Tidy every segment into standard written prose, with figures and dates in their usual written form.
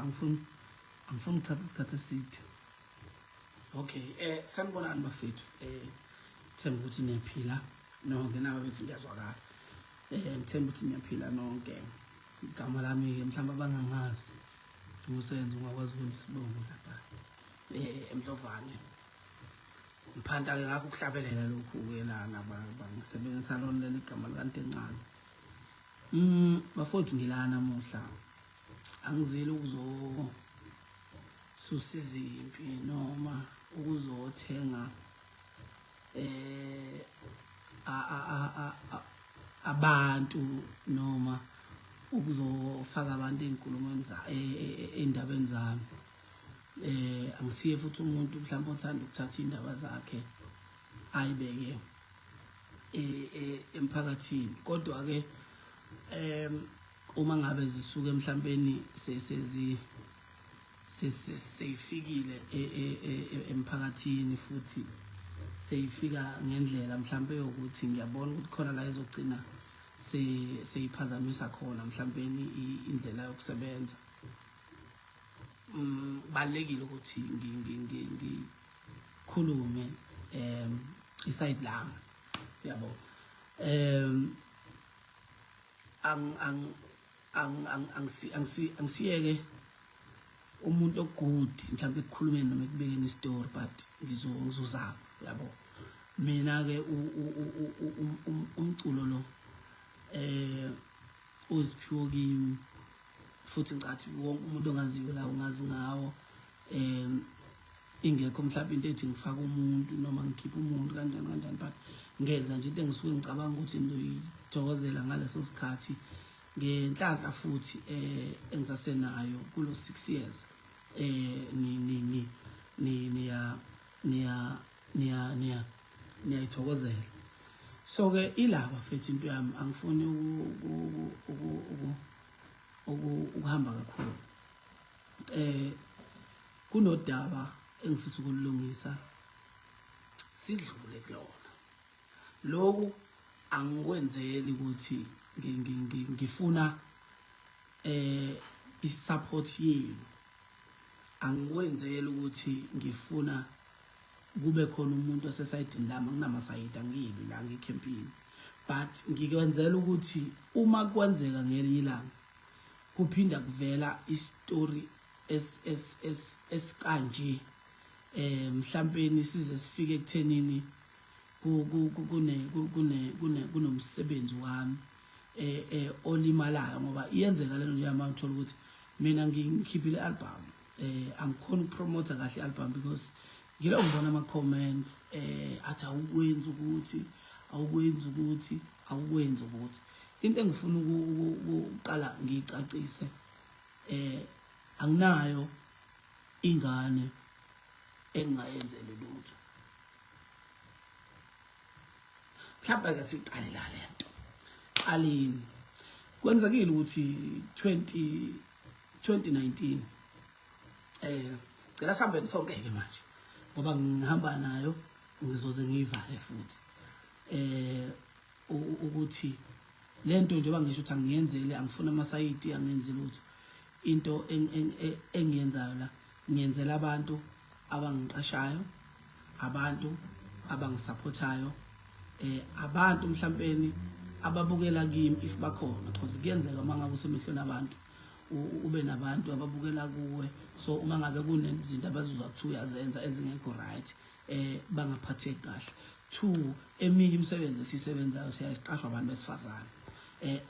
angifuni ukuthatha isikhathi eside. Okay, sanibonani bafethu. Ngithemba ukuthi niyaphila nonke nawe bethi ngiyazwakala. Ngithemba ukuthi niyaphila nonke. Igama lami ke mhlawumbe abangangazi. Umusenzo ungakwazi ukwenza isibongo lapha. Emhlovane. Mphanda ke ngakho ukuhlabelela lokhu ke lana bangisebenzisa lona leli gama likaNtencane. Bafowethu ngilana namuhla. Angizile susiza impi noma ukuzothenga abantu noma ukuzofaka abantu einkulumweni endabeni zami. Angisiye futhi umuntu mhlawumbe othanda ukuthatha indaba zakhe ayibeke emphakathini, kodwa ke uma ngabe zisuke mhlawumbe seyifikile emphakathini futhi seyifika ngendlela mhlawumbe yokuthi ngiyabona ukuthi khona la izogcina seyiphazamisa khona mhlawumbe indlela yokusebenza. Balekile ukuthi ngikhulume iside lami, yabo. Angisiyeke umuntu ogood mhlawumbe ekukhulumeni noma ekubekeni istory, but ngizozama, yabo. Mina ke umculo lo uziphiwo kimi futhi ngicathi wonke umuntu ongaziyo la ungazi ngawo. Ingekho mhlawumbe into ethi ngifaka umuntu noma ngikhipha umuntu kanjani, but ngenza nje into engisuke ngicabanga ukuthi ngizoyithokozela ngaleso sikhathi ngenhlanhla futhi engisasenayo kulo 6 years. Niyayithokozela. So ke ilaba futhi into yami angifuni ukuhamba kakhulu. Kunodaba engifisa ukulungisa sidlule kulona. Lokhu angikwenzeli ukuthi ngifuna isupport yenu. Angikwenzeli ukuthi ngifuna kube khona umuntu osesayidini lami, nginamasayidi angiyibi la ngecampini, but ngikwenzela ukuthi uma kwenzeka ngelinye ilanga kuphinda kuvela istory esikanje, mhlawumbe size sifike ekuthenini kunomsebenzi wami olimalayo, ngoba iyenzeka lento nje manje uthola ukuthi mina ngikhiphile album, angikhona ukupromote kahle i-album because ngilo ngibona ama comments athi awukwenzi ukuthi. Into engifuna ukuqala ngicacise, anginayo ingane engayenzele lutho. Mhlawumbe ke siqale la lento. Qalini. Kwenzekile ukuthi 2019 ngicela sihambe sonke ke manje ngoba ngihamba nayo ngizoze ngivale futhi ukuthi lento njengoba ngisho ukuthi angiyenzeli, angifuna amasayidi, angenzi lutho. Into engiyenzayo la ngiyenzela abantu abangiqashayo, abantu abangisupportayo, abantu mhlawumbe ababukela kimi if bakhona, because kuyenzeka mangabe usemehlweni abantu ube nabantu ababukela kuwe, so uma ngabe kunezinto abazizwa ukuthi uyazenza ezingekho right bangaphatheki kahle. 2, eminye imisebenzi esisebenzayo siyasiqashwa abantu besifazane.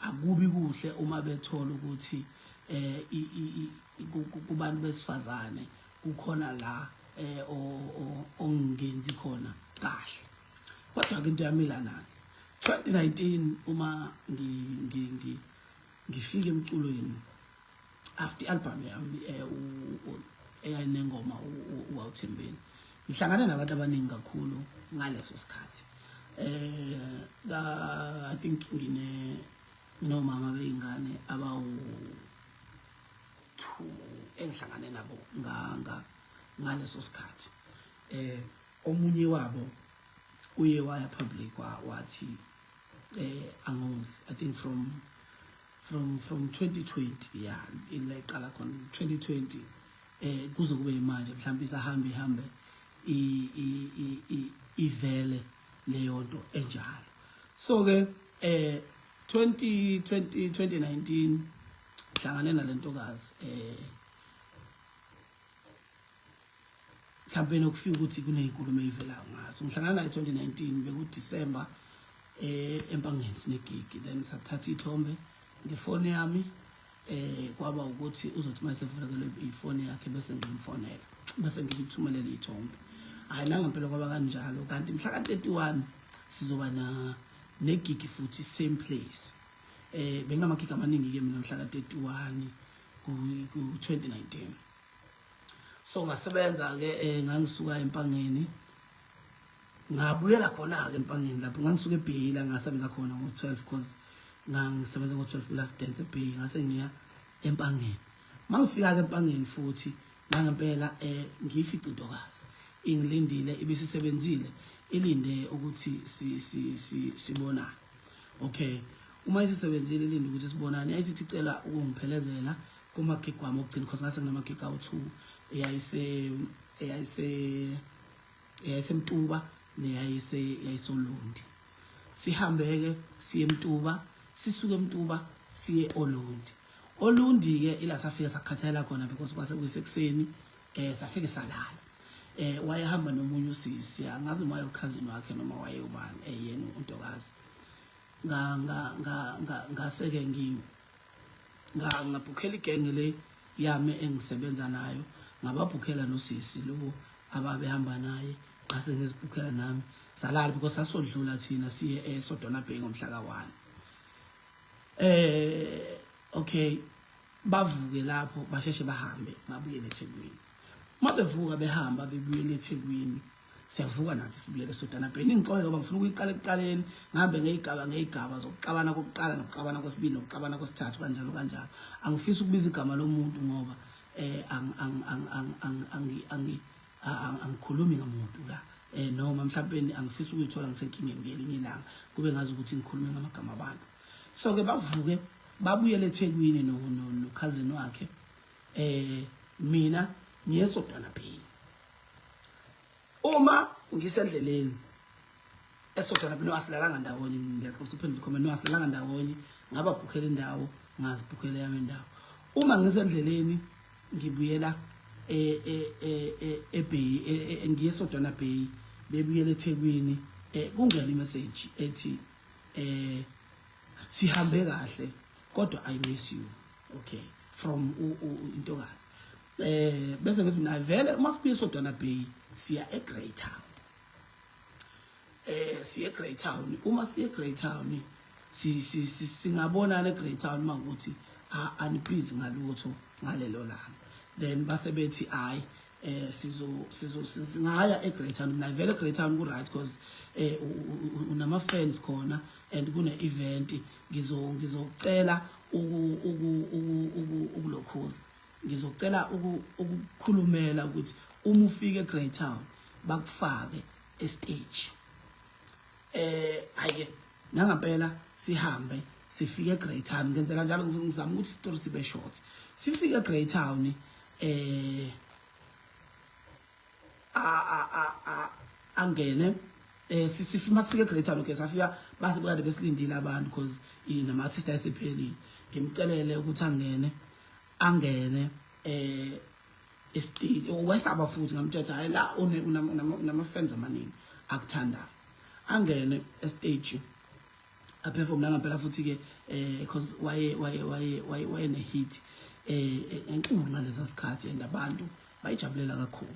Akubi kuhle uma bethola ukuthi kubantu besifazane kukhona la ongenzi khona kahle. Kodwa ke into yamilana 2019 uma ngifike emculweni after i-album yami eyayinengoma uWawuthembeni, ngihlangana nabantu abaningi kakhulu ngaleso sikhathi. I think nginomama beingane abawu 2 engihlangane nabo ngaleso sikhathi. Omunye wabo uye waya public wathi angondli, I think from from 2020 yeah ile iqala khona 2020 kuze kube manje mhlawumbe ihambe ivele leyo nto enjalo. So ke 2019 hlangane nalentokazi mhlawumbe nokufika ukuthi kunezinkulumo ezivelayo ngazo. Ngihlangana naye 2019 beku December empangeni sinegigi, then sathatha ithombe ngefoni yami kwaba ukuthi uzothi mayesevulekele ifoni yakhe bese ngimfonela bese ngimthumelela ithombe. Hayi nangempela kwaba kanjalo, kanti mhla ka 31 sizoba negigi futhi same place. Benginamagigi amaningi ke mina mhla ka 31 ku 2019. So ngasebenza ke ngangisuka empangeni ngabuyela khona ke empangeni lapho ngangisuka eBay la ngasebenza khona ngo12 because ngangisebenza ngo12 last dance eBay ngase ngiya empangeni. Mangifika ke empangeni futhi ngangempela ngiyifica intokazi ingilindile ibisisebenzile ilinde ukuthi sibonane. Okay, uma isisebenzile ilinde ukuthi sibonane ayisithi icela ukungiphelezela kumagigi wami okugcina because ngase nginamagigi awu2 eyayise Mtuba neyayisolundi. Sihambeke siye Mtuba, sisuke Mtuba siye Olundi ke ila safika sakhathalela khona because kwase kusekuseni safike salala. Wayehamba nomunye usisi angazi uma cousin wakhe noma wayebani yena untokazi. Ngaseke ngabhukhela igenge le yami engisebenza nayo, ngababhukhela nosisi lo ababehamba naye, ngase ngizibhukhela nami salala because sasodlula thina siye eSodona Bay ngomhla ka1. Okay, bavuke lapho basheshe bahambe babuyele eThekwini. Mabevuka behamba bebuyele eThekwini siyavuka nathi sibuyele eSodona Bay. Ngixole ngoba ngifuna ukuyiqala ekuqaleni ngihambe ngeyigaba zokuxabana kokuqala nokuxabana kwesibili nokuxabana kwesithathu kanjalo. Angifisi ukubiza igama lomuntu ngoba angikhulumi ngamuntu la noma mhlawumbe angifisi ukuyithola ngisenkingeni ngelinye ilanga kube ngazi ukuthi ngikhulume ngamagama abantu. So ke bavuke babuyele eThekwini no cousin wakhe mina ngiyeSodona Bay. Uma ngisendleleni eSodona Bay asilalanga ndawonye, ngiyaxoxa uphendula comment asilalanga ndawonye, ngababhukhela indawo ngazibhukhela yami indawo. Uma ngisendleleni ngibuyela eBay ngiyeSodona Bay bebuyele eThekwini kungena imessage ethi sihambe kahle kodwa I miss you. Okay, from intokazi. Bese ngithi mina vele masibuye eSodona Bay siya eGreytown. Siya eGreytown. Uma siya eGreytown singabonana eGreytown makuthi anibhizi ngalutho ngalelo langa. Then base bethi hayi singaya eGreytown. Mina vele eGreytown ku right because unama friends khona and kune event ngizocela ukulokhuza. Ngizocela ukukhulumela ukuthi uma ufike eGreytown bakufake estage. Ayike nangempela sihambe sifike eGreytown ngenzela njalo ngizama ukuthi story sibe short. Sifike eGreytown angene sifima sifike eGreytown. Okay, safika base bekade besilindile abantu because nama artist ayesephelile. Ngimcelele ukuthi angene estage wesaba futhi ngamthetha hayi la unama fans amaningi akuthanda angene estage aperform nangempela futhi ke because waye ne hit enkulu ngalesa sikhathi and abantu bayijabulela kakhulu.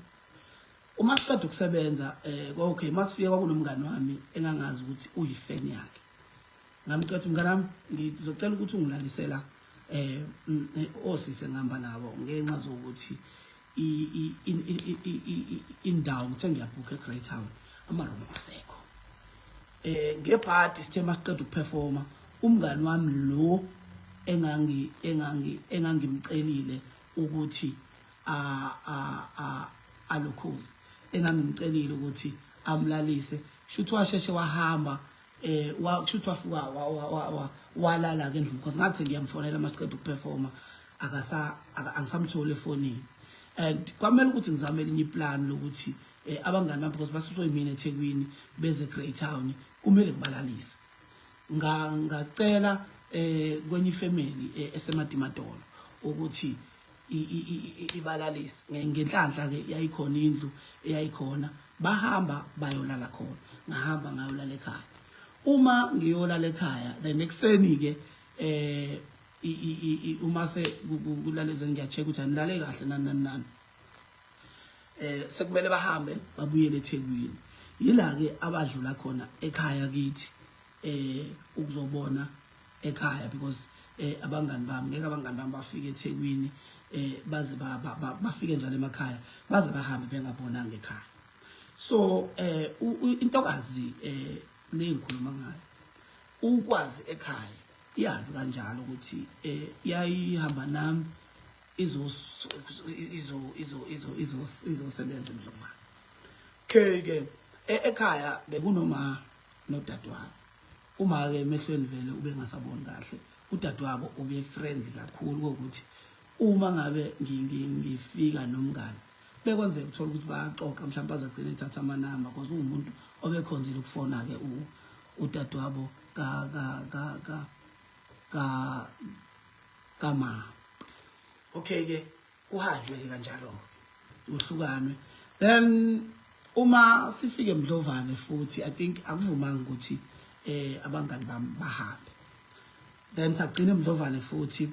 Uma siqeda ukusebenza okay masifika kwakunomngane wami engangazi ukuthi uyifan yakhe. Ngamcela umngane wami ngizocela ukuthi ungilalisela osise ngihamba nabo ngenxa zokuthi indawo ngithe ngiyabhuka eGreytown amaroom asekho. Ngebhadi sithe masiqeda ukuperforma umngane wami lo engangimcelile ukuthi alokhuze engangimcelile ukuthi amlalise shuthi washeshe wahamba wakushuthi wafuka walala ke endlini because ngathi ngiyamfonela masiqeda ukuperforma angisamtholi efonini and kwamele ukuthi ngizame elinye iplan lokuthi abangani bami because basuswe yimina eThekwini beze Great Town kumele ngibalalise ngacela kwenye ifamily esemadimadolo ukuthi ibalalise ngenhlanhla ke yayikhona indlu eyayikhona bahamba bayolala khona ngahamba ngayolala ekhaya uma ngiyolala ekhaya the next day ke uma se kulaleze ngiyacheck ukuthi anilale kahle nani sekumele bahambe babuyele eThekwini yila ke abadlula khona ekhaya kithi ukuzobona ekhaya because abangani bami ngeke abangani bami bafike eThekwini baze bafike njalo emakhaya baze bahambe bengabonanga ekhaya so intokazi lengikhuluma ngayo ukwazi ekhaya iyazi kanjalo ukuthi yayihamba nami izosebenza emhlabeni ke ekhaya bekunoma nodadewabo uma ke emehlweni vele ube ngasaboni kahle udadewabo ube friendly kakhulu ukuthi uma ngabe ngifika nomngane bekwenzeka ukuthola ukuthi bayaxoxa mhlawumbe bazagcina ethatha amanamba because umuntu obekhonzile ukufona ke udadewabo kama okay ke kuhanjwe kanjalo uhlukanwe then uma sifike eMdlovane futhi I think akuvumanga ukuthi abangani bami bahambe then sagcina eMdlovane futhi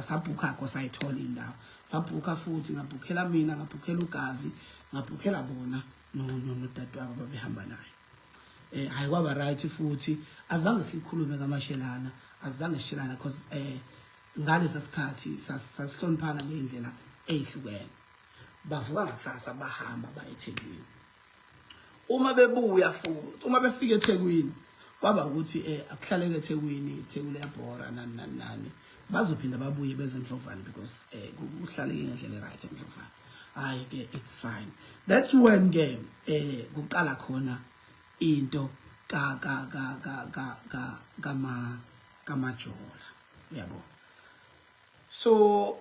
sabhukha sayithola indawo sabhukha futhi ngabhukhela mina ngabhukhela uGazi ngabhukhela bona nodadewabo babehamba naye hayi kwaba right futhi azange sikhulume kaMashelana azange sishelana because ngalesa sikhathi sasihloniphana ngendlela ezihlukene bavuka ngakusasa bahamba bayeThekwini uma bebuya futhi uma befika eThekwini kwaba ukuthi akuhlaleke eThekwini iThekwini yabhora nani bazophinda babuye beze eMdlovane because kuhlaleke ngendlela right eMdlovane hayi ke it's fine that's when ke kuqala khona into kamajola yabo so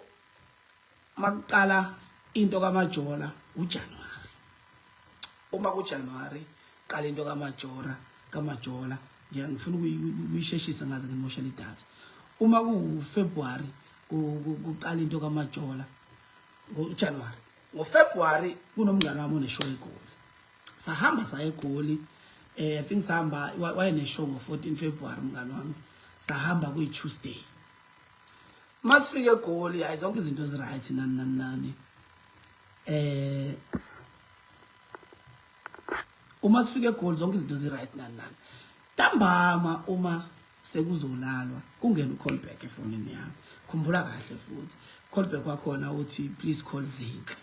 maqala into kamajola uJanuary uma kuJanuary qala into kamajola ngiyangifuna ukuyisheshisa ngaze ngimoshela idatha uma kuFebruary kuqala into kamajola ngoJanuary ngoFebruary kunomngane wami oneshow eGoli sahamba saya eGoli I think sahamba wayeneshow ngo14 February umngane wami sahamba kuyiTuesday masifike eGoli hayi zonke izinto eziright nani uma sifike eGoli zonke izinto eziright nani ntambama uma sekuzolalwa kungena ucall back efonini yami khumbula kahle futhi call back wakhona uthi please call Zinhle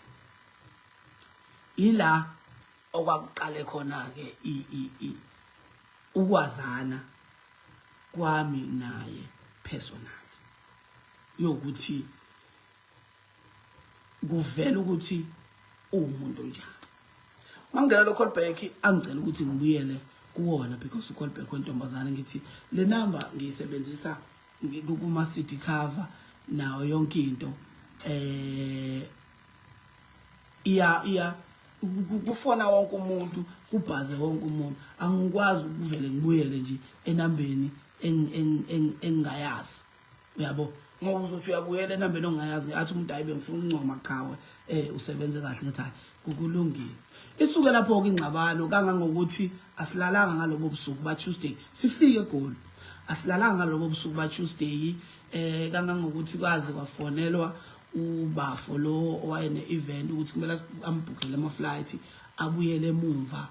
ila okwakuqale khona ke ukwazana kwami naye personal yokuthi kuvela ukuthi umuntu njani mangena lo call back angicela ukuthi ngibuyele kuwona because ucall back wentombazana ngithi le number ngiyisebenzisa kuma city cover nawo yonke into kufona wonke umuntu kubhaze wonke umuntu angikwazi ukuvele ngibuyele nje enambeni engayazi uyabo ngoba uzothi uyabuyela enambeni ongayazi athi umuntu ayibe ngifuna ukuncoma khawe usebenze kahle ngathi hayi kukulungile isuke lapho ke ingcabano kangangokuthi asilalanga ngalobo busuku ba Tuesday sifike eGoli asilalanga ngalobo busuku ba Tuesday kangangokuthi kwazi kwafonelwa ubafo lo owayene event ukuthi kumele ambhukhele ama flight abuyele emuva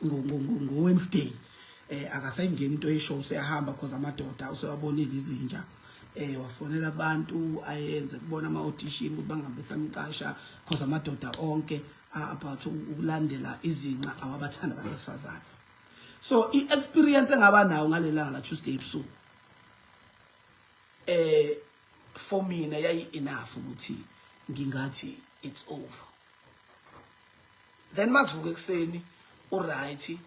ngo Wednesday akasayingeni into yeshow seyahamba because amadoda usewabonile izinja wafonela abantu ayenze kubona ama audition ukuthi bangabe samqasha because amadoda onke about ukulandela izinqa awabathanda abasifazane so i-experience engaba nawo ngalelanga la Tuesday ebusuku for mina yayi enough ukuthi ngingathi it's over then masivuka ekseni uright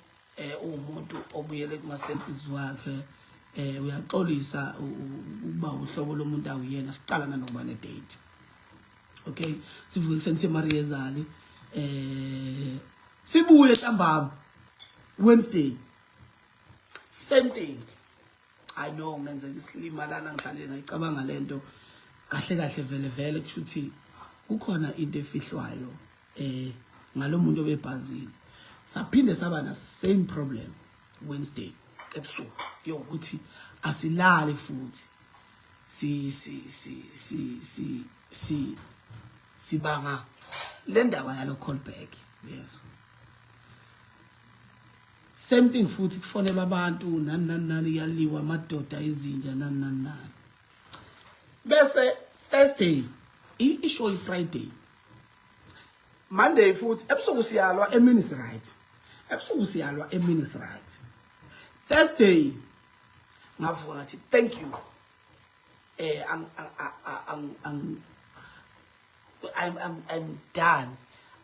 umuntu obuyele kuma senses wakhe uyaxolisa ukuba uhlobo lomuntu awuyena siqala nanokuba ne date. Okay, sivuke senise Mariyezali sibuye ntambama Wednesday same thing. I know ngenzeka isilimalana ngihlale ngayicabanga lento kahle vele kushuthi kukhona into efihlwayo ngalomuntu obebhazile. Saphinde saba na same problem Wednesday ebusuku yokuthi asilale futhi sibanga le ndaba yalo callback. Yes, same thing futhi kufonelwa abantu nani yaliwa amadoda izinja nani. Bese Thursday ishow Friday, Monday futhi ebusuku siyalwa eMinis right, Thursday ngavuka ngathi thank you I'm done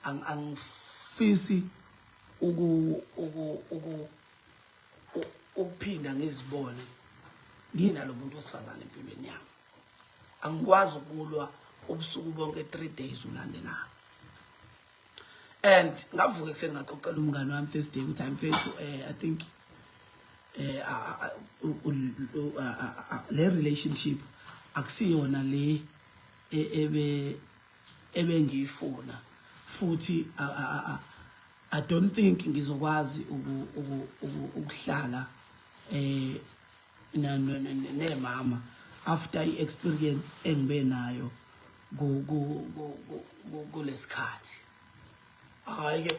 angifisi ukuphinda ngizibone nginalo muntu osifazana empilweni yami. Angikwazi ukulwa ubusuku bonke 3 days ulandelayo. And ngavuka ekseni ngaxoxela umngane wami Thursday ukuthi I'm fair to I think le relationship akusiyona le ebengiyifuna futhi I don't think ngizokwazi ukuhlala nemama after i-experience engibe nayo kulesikhathi. Hayi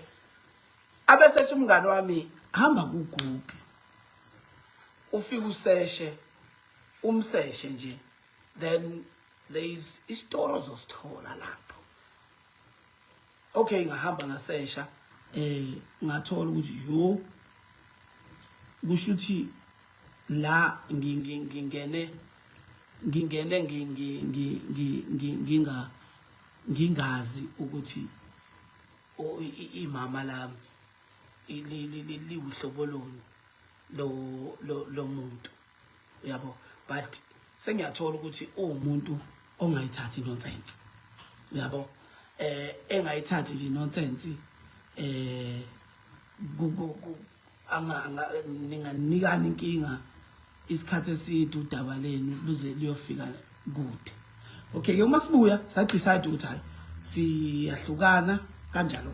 abesethi umngane wami hamba kuGoogle ufike useshe umseshe nje, then there is isitolo zosithola lapho. Okay, ngahamba ngasesha ngathola ukuthi yo kushuthi la ngingene ngingazi ukuthi imama lami liwuhlobo loni lo muntu yabo, but sengiyathola ukuthi umuntu ongayithathi nonsense yabo, engayithathi nje nonsense ninganikana inkinga isikhathi eside udaba lenu luze liyofika kude. Okay, uma sibuya sa decide ukuthi hayi siyahlukana kanjalo.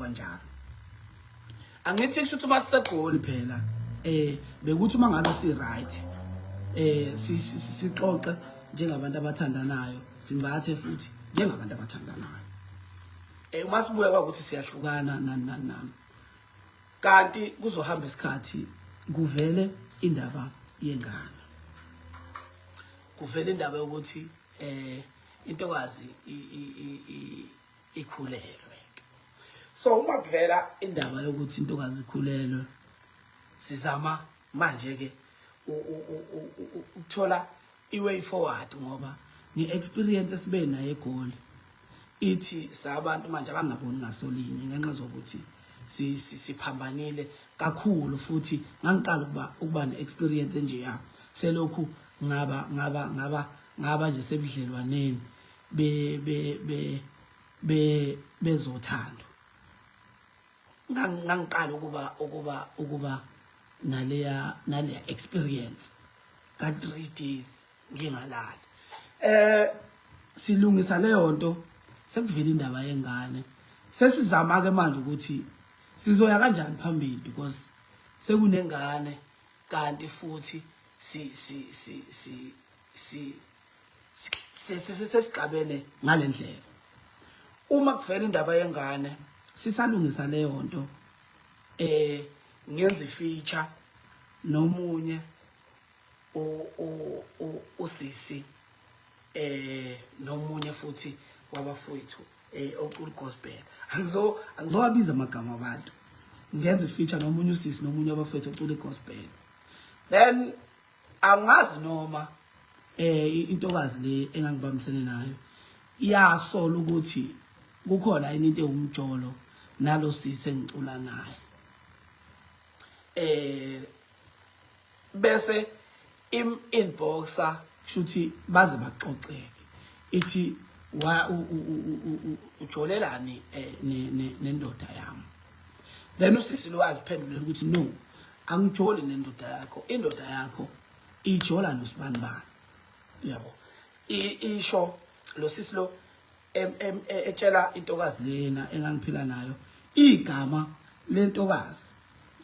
Angithi kushuthi masegoli phela bekuthi uma ngabe si right sixoxe njengabantu abathandanayo, simbathe futhi njengabantu abathandanayo. Uma sibuya ukuthi siyahlukana nani kanti kuzohamba isikhathi kuvele indaba yengane, kuvele indaba yokuthi intokazi ikhulelwe. So uma kuvela indaba yokuthi intokazi ikhulelwe, sizama manje ke ukuthola iway forward ngoba ni-experience esibe nayo eGoli ithi sabantu manje abangaboni ngasolinye ngenxa zokuthi siphambanile kakhulu futhi ngangiqala ukuba ne-experience nje ya selokhu ngaba nje sebudlelwaneni bezothando. Ngangiqala ukuba naleya experience ka 3 days ngingalali. Silungisa leyo nto sekuvela indaba yengane. Sesizama ke manje ukuthi sizoya kanjani phambili because sekunengane kanti futhi sesigabene ngalendlela. Uma kuvela indaba yengane sisalungisa leyo nto ngenza ifeature nomunye usisi nomunye futhi wabafowethu ocula gospel. Angizowabiza amagama abantu, ngenza ifeature nomunye usisi nomunye wabafowethu ocula gospel. Then angazi noma intokazi le engangibambisene nayo iyasola ukuthi kukhona into ewumjolo nalo sisi engicula naye. bese inboxa shuthi baze baxoxeke ithi wa ujolelani nendoda yami. Then usisi lo aziphendule ukuthi no, angijoli nendoda yakho, indoda yakho ijola nosibani bani. Yabo isho lo sisi lo etshela intokazi lena engangiphila nayo igama lentokazi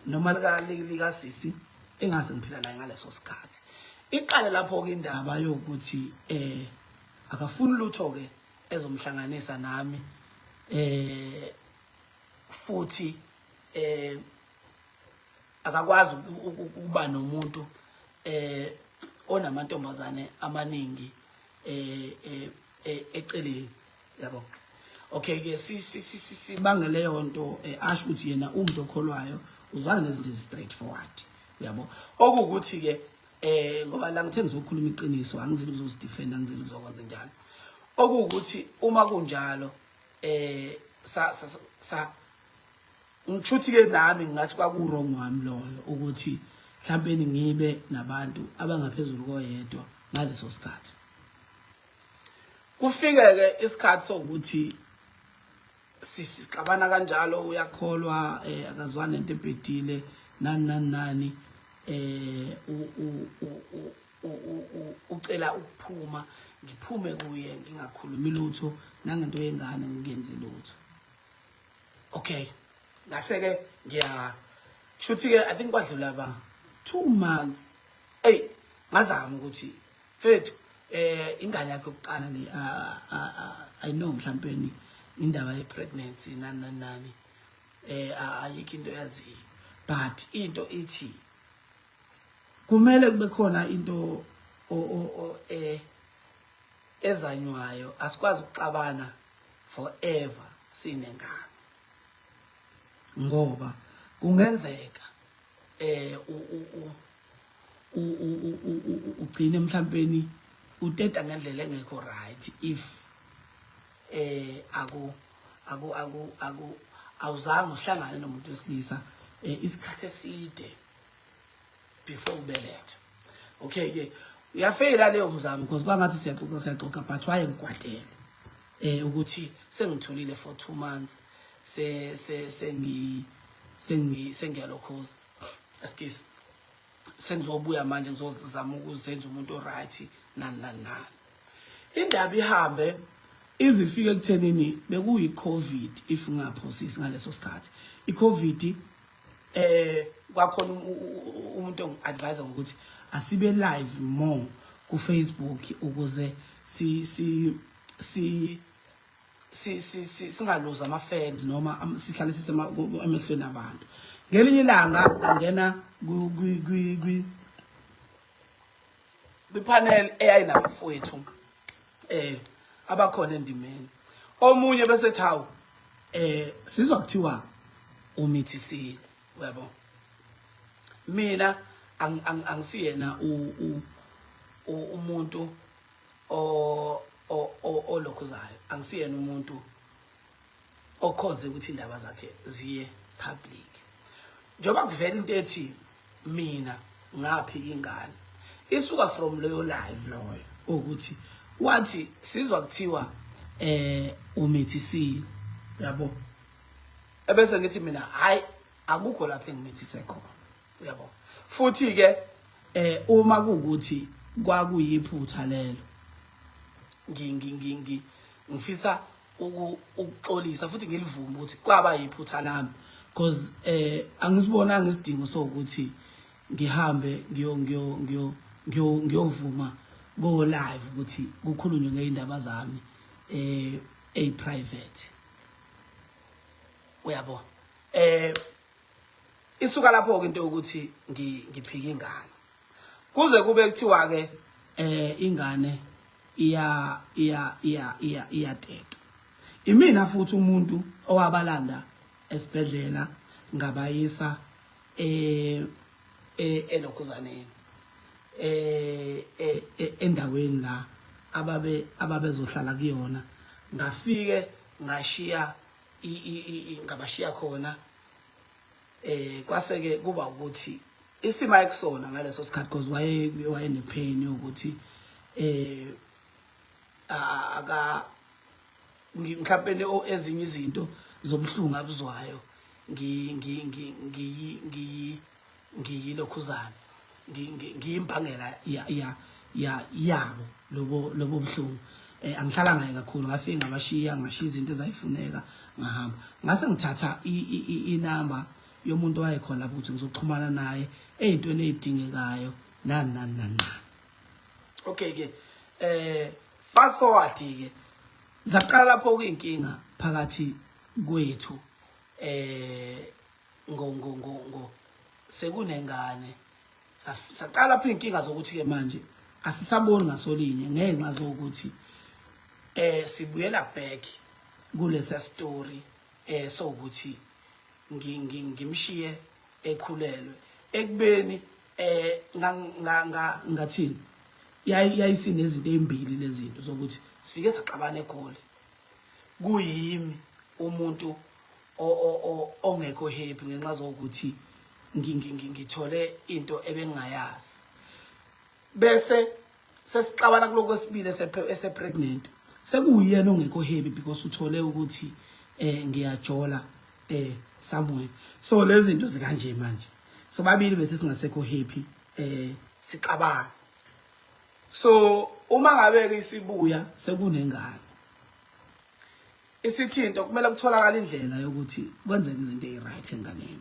noma lika sisi engase ngiphila naye ngaleso sikhathi. Iqale lapho ke indaba yokuthi akafuni lutho ke ezomhlanganisa nami futhi akakwazi ukuba nomuntu onamantombazane amaningi eceleni, yabo. Okay ke sibange leyo nto asho ukuthi yena umuntu okholwayo uzwana nezinto straight-forward, yabo. Okuwukuthi ke ngoba la ngithe ngizokhuluma iqiniso, angizili ukuzodefend, angizili ukuzokwenza njalo. Okuwukuthi uma kunjalo ngithuthi ke nami ngathi kwaku-wrong wami loyo ukuthi mhlawumbe ngibe nabantu abangaphezulu koyedwa ngaleso sikhathi. Kufike ke isikhathi sokuthi sixabana kanjalo, uyakholwa akazwana into ebhedile nani ucela ukuphuma, ngiphume kuye ngingakhulumi lutho nangento yengane ngingenzi lutho. Okay, ngase ke shuthi ke I think kwadlula ba 2 months ngazama ukuthi mfethu ingane yakhe yokuqala le I know mhlawumbe indaba ye pregnancy nani ayikho into yaziyo, but into ithi kumele kube khona into ezanywayo, asikwazi ukuxabana forever sinengane ngoba kungenzeka ugcine mhlawumbe uteta ngendlela engekho right if awuzange uhlangane nomuntu wesilisa isikhathi eside before ubeletha. Okay ke uyafeyila leyo mzamo because kwangathi siyaxoxa but wayengikwatele ukuthi sengitholile for 2 months sengiyalokhoza askisi sengizobuya manje ngizozama ukuzenza umuntu oright nani. Indaba ihambe izifike ekuthenini bekuyi COVID if ngaphosisi ngaleso sikhathi. iCovid kwakhona umuntu ongi-advise ukuthi asibe live more ku Facebook ukuze singaluza ama fans noma sihlale emehlweni abantu. Ngelinye ilanga ngangena kwi-panel eyayinabafowethu abakhona endimeni. Omunye bese thawu sizwa kuthiwa umithisi, uyabo. Mina angisiyena umuntu olokhuzayo, angisiyena umuntu okhonze ukuthi indaba zakhe ziye public. Njoba kuvela into ethi mina ngaphika ingane isuka from leyo live loyo ukuthi wathi sizwa kuthiwa umithisi, yabo. Ebese ngithi mina hayi akukho lapha engimithise khona, uyabo. Futhi ke uma kuukuthi kwakuyiphutha lelo ngifisa ukuxolisa futhi ngilivuma ukuthi kwaba yiphutha lami because angisibonanga isidingo sokuthi ngihambe ngiyovuma go live ukuthi kukhulunywe ngeindaba zami private, uyabo. Isuka lapho ke into ukuthi ngiphika ingane kuze kube kuthiwa ke ingane iyateta. Imina futhi umuntu owabalanda esibhedlela ngabayisa elokhuzaneni endaweni la ababezohlala kuyona. Ngafike ngashiya ngabashiya khona kwase ke kuba ukuthi isimo ayekusona ngaleso sikhathi because waye ne pain ukuthi aka mhlawumbe ezinye izinto zobhlungu abuzwayo ngiyilokhuzana ngiyimbangela yabo lobo buhlungu angihlala ngaye kakhulu ngafika ngabashiya ngashiya izinto ezayifuneka ngahamba ngase ngithatha inamba yomuntu owayekhona lapho ukuthi ngizoxhumana naye ezintweni ezidingekayo nani. Okay ke fast forward ke zaqala lapho kuyinkinga phakathi kwethu ngo sekunengane saqala lapho inkinga zokuthi ke manje asisaboni ngasolinye ngenxa zokuthi sibuyela back kulesa story so ukuthi ngimshiye ekhulelwe ekubeni ngathini yayisinezinto ezimbili lezinto zokuthi sifike saxabana eGoli kuyimi umuntu ongekho happy ngenxa zokuthi ngithole into ebengingayazi bese sesixabana kuloko kwesibili ese pregnant sekuyena ongekho happy because uthole ukuthi ngiyajola somewhere so lezi zinto zikanje manje so babili bese singasekho happy sixabana so uma ngabe ke isibuya sekunengane isithinto kumele kutholakala indlela yokuthi kwenzeke izinto eziright enganeni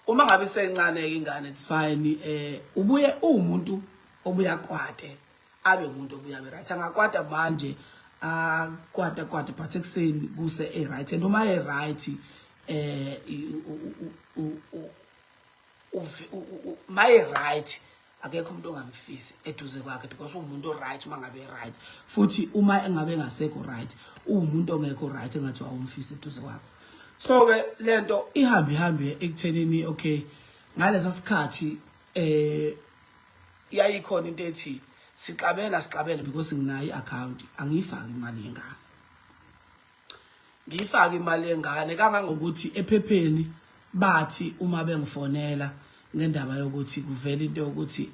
uma ngabe sencane ke ingane it's fine ubuye umuntu obuya kwate abe umuntu obuya be right angakwata manje kwata but ekseni kuse right and uma right my right akekho umuntu ongamfisi eduze kwakhe because umuntu right mangabe right futhi uma engabe ngasekho right umuntu ongekho right engathi awumfisi eduze kwakhe so ke lento ihambe ekuthenini okay ngalesa sikhathi yayikhona into ethi sixabene because nginayo iaccount angiyifaki imali yengane ngiyifaka imali yengane kangangokuthi ephepheni bathi uma bengifonela ngendaba yokuthi kuvela into yokuthi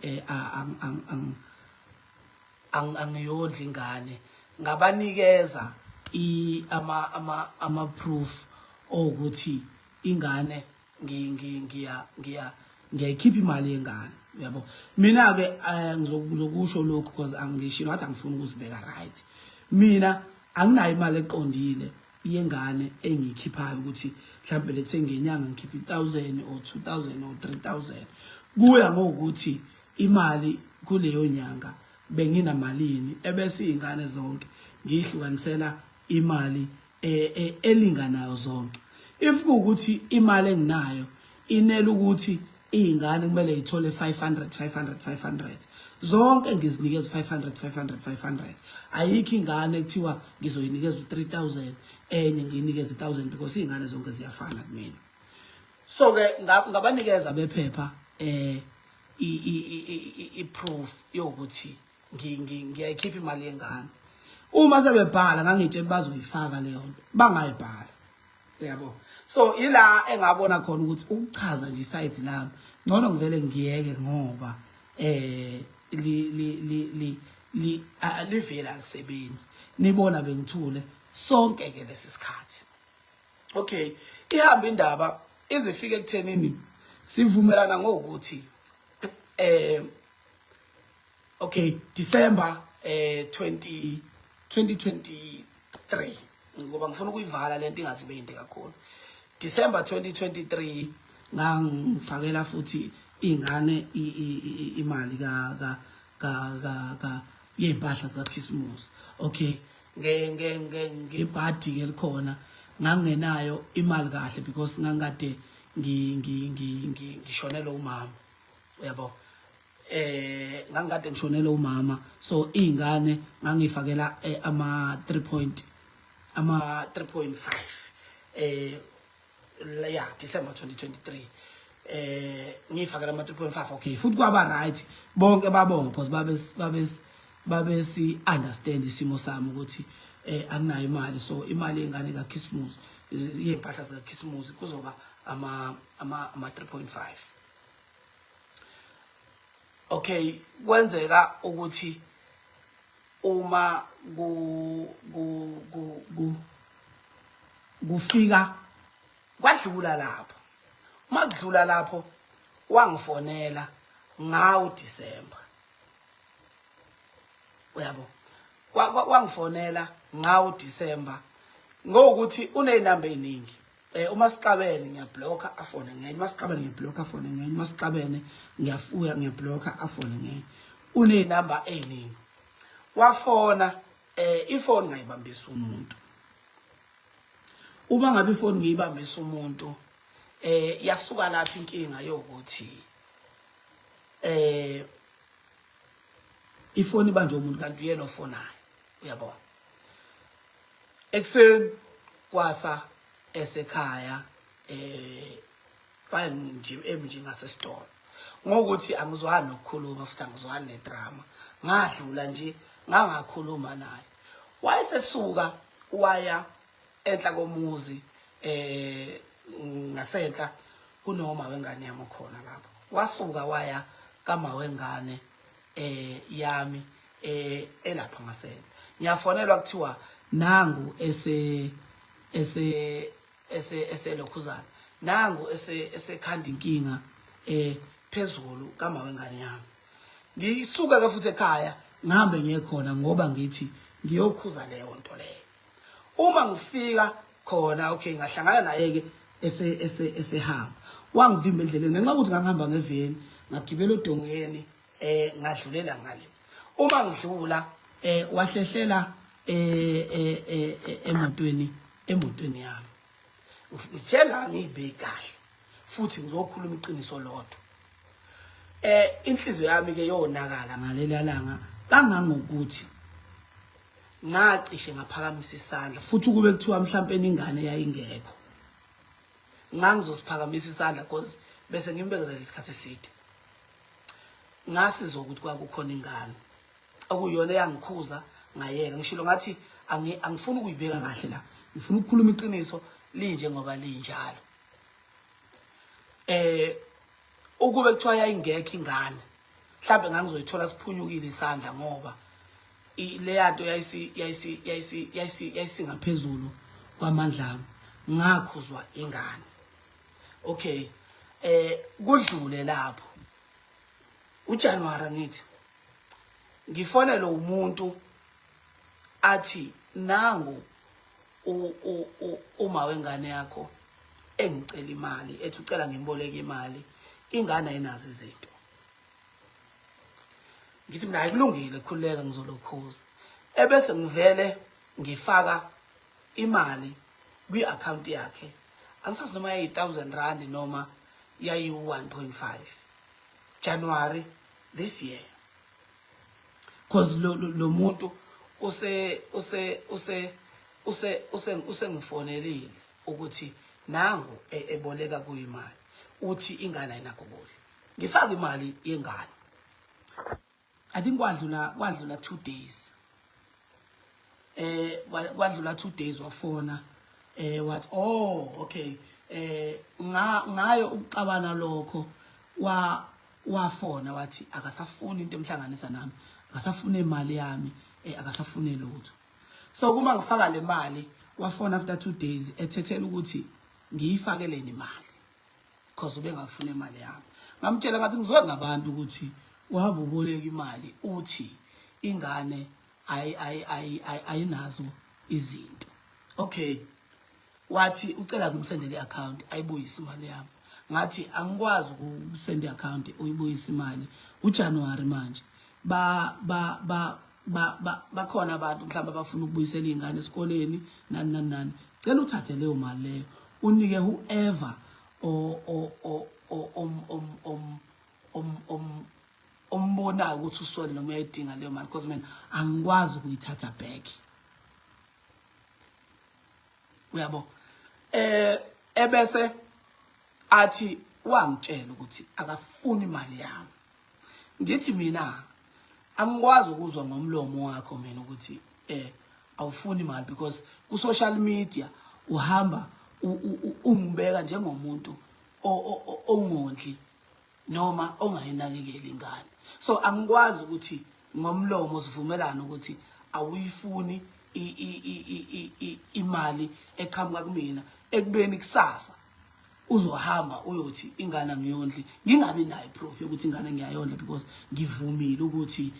angiyodla ingane ngabanikeza ama proof ukuthi ingane ngiyayikhipha imali yengane yabo mina ke ngizokusho lokho because angisho ngathi angifuni ukuzibeka right mina anginayo imali eqondile yengane engiyikhiphayo ukuthi mhlawumbe lethe ngenyanga ngikhipha 1000 or 2000 or 3000 kuya ngokuthi imali kuleyo nyanga benginamalini ebese izingane zonke ngihlukanisela imali elinganayo zonke if kuukuthi imali enginayo inele ukuthi izingane kumele ithole 500 zonke ngizinikeza 500 ayikho ingane ekuthiwa ngizoyinikeza 3000 enye ngiyinikeza 1000 because izingane zonke ziyafana kumina so ke ngabanikeza bephepha i-proof yokuthi ngiyayikhipha imali yengane uma sebebhala ngangitshela bazoyifaka leyo nto bangayibhala yabo so ila engabona khona ukuthi ukuchaza nje iside lami ngcono ngivele ngiyeke ngoba livela alisebenzi nibona bengithule sonke ke lesisikhathi okay ihamba indaba izifike ekuthenini sivumelana ngokuthi okay December 2023 ngoba ngifuna ukuyivala lento ingazibe into kakhulu December 2023 ngangifakela futhi ingane imali ka yempahla za Christmas okay ngebhadi ke likhona ngangenayo imali kahle because ngangade ngishonela umama uyabo ngangade ngishonela umama so ingane ngangifakela ama 3.5 yeah December 2023 ngifakela ama 3.5 okay futhi kwaba right bonke babonga because babesi understand isimo sami ukuthi anginayo imali so imali engane ka Christmas yempahla za Christmas kuzoba ama 3.5. Okay, kwenzeka ukuthi uma kufika kwadlula lapho, uma kudlula lapho wangifonela ngawo December, uyabo, wangifonela ngawo December ngokuthi uneyinamba eziningi. Uma sixabene ngiyablocker afone ngenye, uma sixabene ngiyablocker afone ngenye, uma sixabene ngiyafuya ngiyablocker afone ngenye, uneyinamba eziningi. Wafona ifoni ngayibambisa umuntu. Uma ngabe ifoni ngiyibambisa umuntu yasuka lapha inkinga yokuthi ifoni banje umuntu kanti uyena ofonayo, uyabona. Ekseni kwasa esekhaya nje ngasesitolo ngokuthi angizwani nokukhuluma futhi angizwani nedrama, ngadlula nje ngangakhuluma naye. Wayesesuka waya enhla komuzi ngasenhla kunoma wengane yami khona lapho. Wasuka waya kama wengane yami elapha ngasenhla. Ngiyafonelwa kuthiwa nangu eselokhuzana, nangu esekhanda inkinga phezulu kama wengane yami. Ngisuka ke futhi ekhaya ngihambe ngiye khona ngoba ngithi ngiyokhuza leyo nto leyo. Uma ngifika khona okay ngahlangana naye ke esehamba, wangivimba endleleni ngenxa ukuthi ngangihamba ngeveni, ngagibela udongeni ngadlulela ngale. Uma ngidlula wahlehlela emotweni yami. Ngitshela ngibheke kahle futhi ngizokhuluma iqiniso lodwa. Inhliziyo yami ke yonakala ngalela langa kangangokuthi ngacishe ngaphakamisa isandla futhi kube kuthiwa mhlawumbe ingane yayingekho. Ngangizosiphakamisa isandla because bese ngimbekezela isikhathi eside. Ngasizwa ukuthi kwakukhona ingane okuyona eyangikhuza ngayeka. Ngishilo ngathi angifuni ukuyibeka kahle la, ngifuna ukukhuluma iqiniso linje ngoba linjalo. Ukube kuthiwa yayingekho ingane mhlawumbe ngangizoyithola siphunyukile isandla ngoba leyanto yayisingaphezulu kwamandla ami, ngakhuzwa ingane. Okay, kudlule lapho uJanuary ngithi ngifonela umuntu athi nangu uma wengane yakho engicela imali, ethi ucela ngimboleke imali, ingane ayinazo izinto. Ngithi mina ayikulungile khuleka ngizolokhuza. Ebese ngivele ngifaka imali kwi-account yakhe. Angisazi noma yayi 1000 rand noma yayi 1.5 January this year. Cause lo muntu usengifonelile ukuthi nangu eboleka kuyimali, uthi ingane ayinakho kudla. Ngifaka imali yengane. I think kwadlula 2 days. Kwadlula 2 days wafona what okay ngayo ukuxabana lokho wafona wathi akasafuni into emhlanganisa nami, akasafune imali yami, akasafune lutho. So kuma ngifaka le mali wafona after 2 days ethethela ukuthi ngiyifakeleni imali because ubengafuna imali yami. Ngamtshela ngathi ngizwe ngabantu ukuthi uhamba uboleka imali uthi ingane ayinazo izinto. Okay, wathi ucela ngimsendele i-account ayibuyise imali yami. Ngathi angikwazi ukusenda i-account uyibuyise imali uJanuary manje. Bakhona abantu mhlawumbe abafuna ukubuyisela ingane esikoleni nani. Cela uthathe leyo mali leyo unike whoever ombonayo ukuthi usole noma uyayidinga leyo mali because mina angikwazi ukuyithatha back. Uyabo? Ebese athi wangitshela ukuthi akafuni imali yami. Ngithi mina angikwazi ukuzwa ngomlomo wakho mina ukuthi awufuni imali because ku social media uhamba ungibeka njengomuntu ongondli noma ongayinakekeli ingane. So angikwazi ukuthi ngomlomo sivumelana ukuthi awuyifuni imali eqhamuka kumina ekubeni kusasa uzohamba uyothi ingane angiyondli, ngingabi nayo proof yokuthi ingane ngiyayondla because ngivumile ukuthi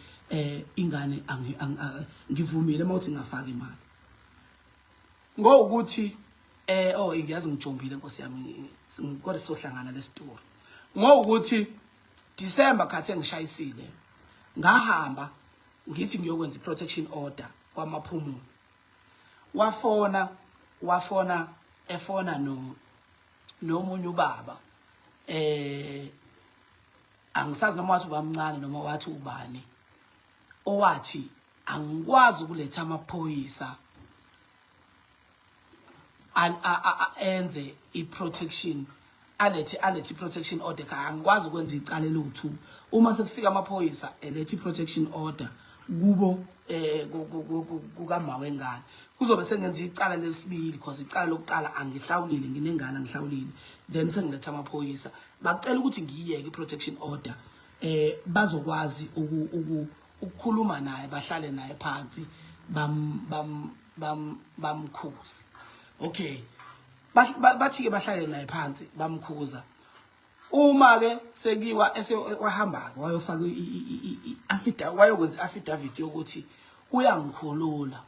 ingane ngivumile mawuthi ngafaka imali. Ngokuthi ngiyazi ngijombile Nkosi yami kodwa sizohlangana lesitory. Ngokuthi December khathe ngishayisile ngahamba ngithi ngiyokwenza protection order kwamaphumulo. Efona nomunye ubaba angisazi noma wathi ubamncane noma wathi ubani owathi angikwazi ukuletha amaphoyisa enze iprotection alethe protection order angikwazi ukwenza icala luthu uma sekufika amaphoyisa elethe protection order kubo kukama wengane kuzobe sengenza icala lesibili because icala lokuqala angihlawulile nginengane angihlawulile then sengiletha amaphoyisa bacela ukuthi ngiyeke iprotection order bazokwazi ukukhuluma naye bahlale naye phansi bamkhuze. Okay, bathi ke bahlale naye phansi bamkhuza. Uma ke sekiwa wahamba wayofaka wayokwenza affidavit yokuthi uyangikhulula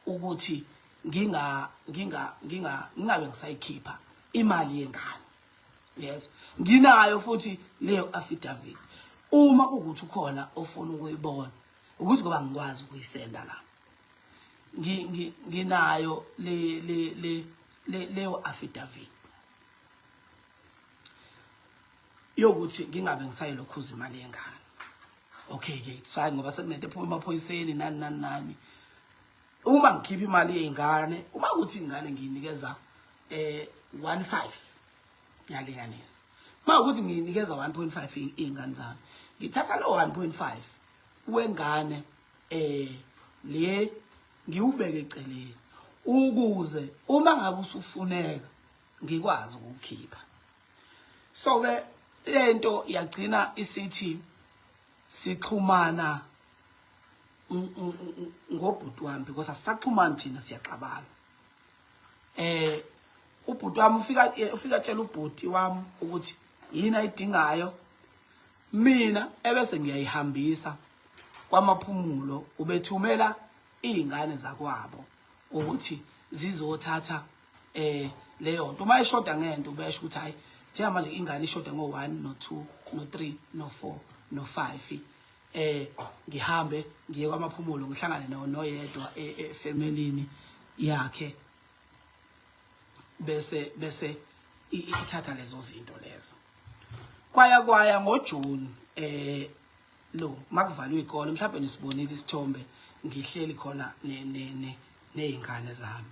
ukuthi ngingabe ngisayikhipha imali yengane. Yes, nginayo futhi leyo affidavit. Uma ukuthi ukhona ofuna ukuyibona ukuthi ngoba ngikwazi ukuyisenda la nginayo leyo affidavit yokuthi ngingabe ngisayilokhuza imali yengane. Okay ke it's fine ngoba sekunento ephuma emaphoyiseni nani. Uma ngikhipha imali yengane, uma kuthi ingane ngiyinikeza 1.5 yalinganisa. Uma ukuthi ngiyinikeza 1.5 ingane zami, ngithatha lo 1.5 wengane le ngiubeke eceleni ukuze uma ngabe usufuneka ngikwazi ukukhipha. So ke lento yagcina isithi sixhumana ngobhuti wami because asisaxhumani thina siyaxabana. Ubhuti wami ufika tshela ubhuti wami ukuthi yini ayidingayo, mina ebese ngiyayihambisa kwamaphumulo ubethumela izingane zakwabo ukuthi zizothatha leyo nto. Uma ishoda ngento besho ukuthi hayi njengamanje ingane ishoda ngo1 no2 no3 no4 no5 ngihambe ngiye kwamaphumulo ngihlangane noyedwa efamilini yakhe bese ithatha lezo zinto lezo. Kwaya ngoJune lo makuvalwe ikole mhlawumbe nisibonile isithombe ngihleli khona nezingane zami.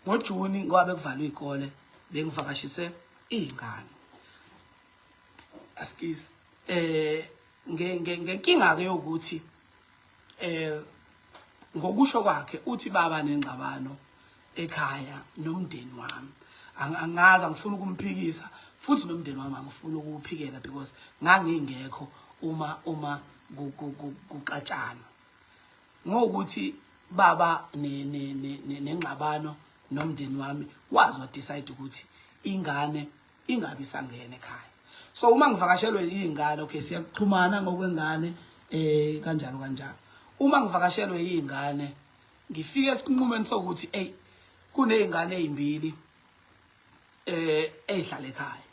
NgoJuni ngoba bekuvalwe ikole bengivakashise izingane. Askisi ngenkinga ke ukuthi ngokusho kwakhe uthi baba nengxabano ekhaya nomndeni wami. Angazi ngifuna ukumphikisa futhi nomndeni wami angifuna ukuphikela because ngangingekho uma kuqatshana. Ngokuthi baba nengxabano nomndeni wami wazi wa decide ukuthi ingane ingabe isangena ekhaya. So uma ngivakashelwe izingane okay siyaxhumana ngokwengane kanjalo. Uma ngivakashelwe izingane ngifike esinqumeni sokuthi kunezingane ezimbili ezihlala ekhaya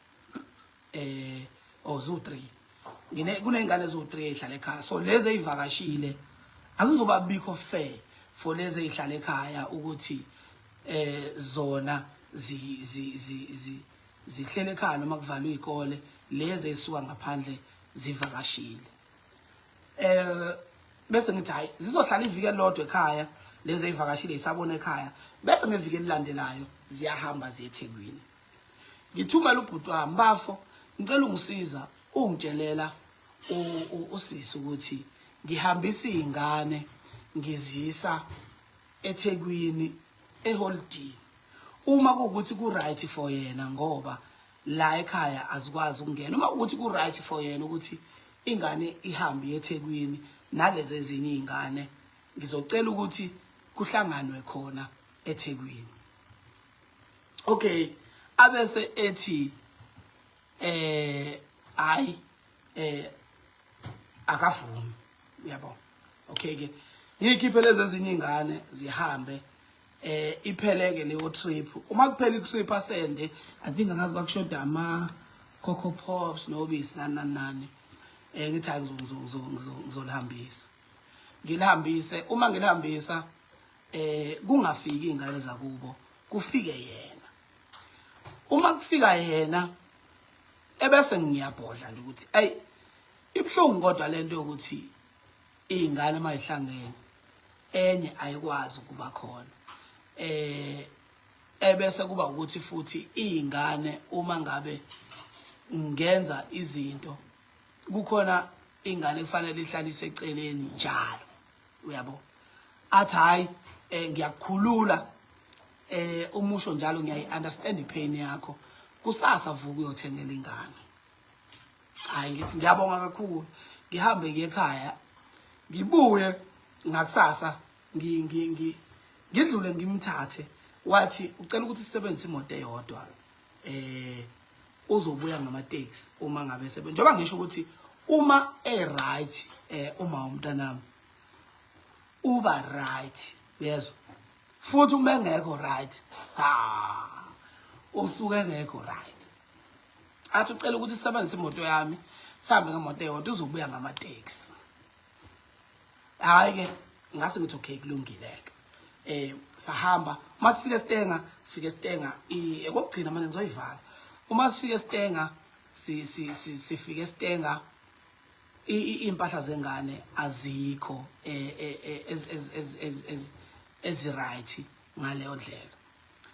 zo3 kunezingane zo3 ezihlala ekhaya. So lezi ezivakashile akuzoba bikho fair for lezi ezihlala ekhaya ukuthi zona zihlele ekhaya noma kuvalwe ikole lezi ezisuka ngaphandle zivakashile. Bese ngithi hayi zizohlala iviki elilodwa ekhaya lezi ezivakashile isabona ekhaya bese ngeviki elilandelayo ziyahamba ziye eThekwini. Ngithumela ubhuti wami bafo ngicela ungisiza ungitshelela usisi ukuthi ngihambisa izingane ngizisa eThekwini eholiday uma kuukuthi ku right for yena ngoba la ekhaya azikwazi ukungena uma ukuthi ku right for yena ukuthi ingane ihambe eThekwini nalezi ezinye izingane ngizocela ukuthi kuhlanganwe khona eThekwini. Okay, abese ethi hayi akavumi, uyabo. Okay ke ngiyikhiphe lezi ezinye izingane zihambe ipheleke leyo trip. Uma kuphela itrip asende, I think angazi kwakushoda ama Coco Pops nobisi nani ngithi ngizolihambisa, ngilihambise. Uma ngilihambisa kungafiki izingane zakubo, kufike yena. Uma kufika yena ebese ngiyabhodla nje ukuthi ayi ibhlungu kodwa lento yokuthi izingane mayihlangene enye ayikwazi ukuba khona. Ebese kuba ukuthi futhi izingane uma ngabe ngenza izinto kukhona ingane kufanele ihlalise eceleni njalo, uyabo. Athi hayi ngiyakukhulula umusho njalo, ngiyayi-understand ipain yakho, kusasa vuka uyothengela ingane. Hayi ngithi ngiyabonga kakhulu, ngihambe ngiye ekhaya, ngibuye ngakusasa ngidlule ngimthathe. Wathi ucela ukuthi sisebenzise imoto eyodwa, uzobuya ngama-taxi uma ngabe sebenza. Njengoba ngisho ukuthi uma right uma umntanami uba right, yezwa, futhi uma engekho right usuke engekho right. Athi ucela ukuthi sisebenzise imoto yami, sihambe ngemoto eyodwa, uzobuya ngama-taxi. Hayi ke ngase ngithi okay kulungile-ke. Sahamba, uma sifike Stenga ekugcina manje ngizoyivala. Uma sifike Stenga sifike Stenga impahla zengane azikho ezi-right ngaleyo ndlela.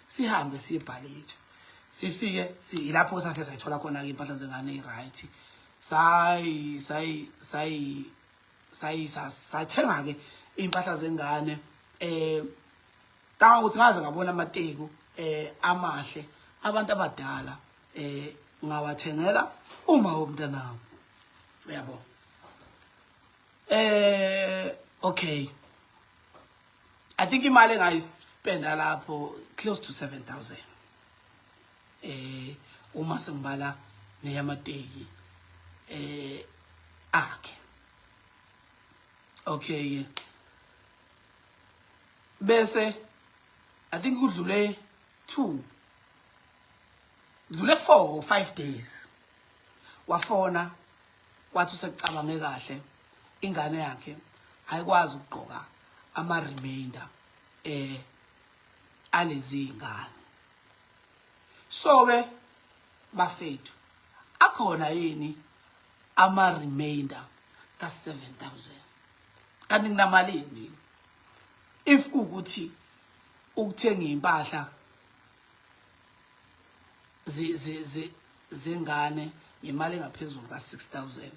Sihambe siyebhalitsha, sifike ilapho sakhe sayithola khona ke impahla zengane ezi-right. Sathenga ke impahla zengane kangokuthi ngaze ngabona amateku amahle abantu abadala ngawathengela uma umntanami, uyabo. Okay, I think imali engayispenda lapho close to 7,000 uma sengibala neyamateki akhe. Okay, bese I think kudlule 4 or 5 days wafona wathi usekucabange kahle ingane yakhe ayikwazi ukugqoka ama remainder alezi ingane. Sobe bafethu akhona yini ama remainder ka 7,000 kanti nginamalini if ukuthi ukuthenga impahla zengane ngemali engaphezulu ka 6,000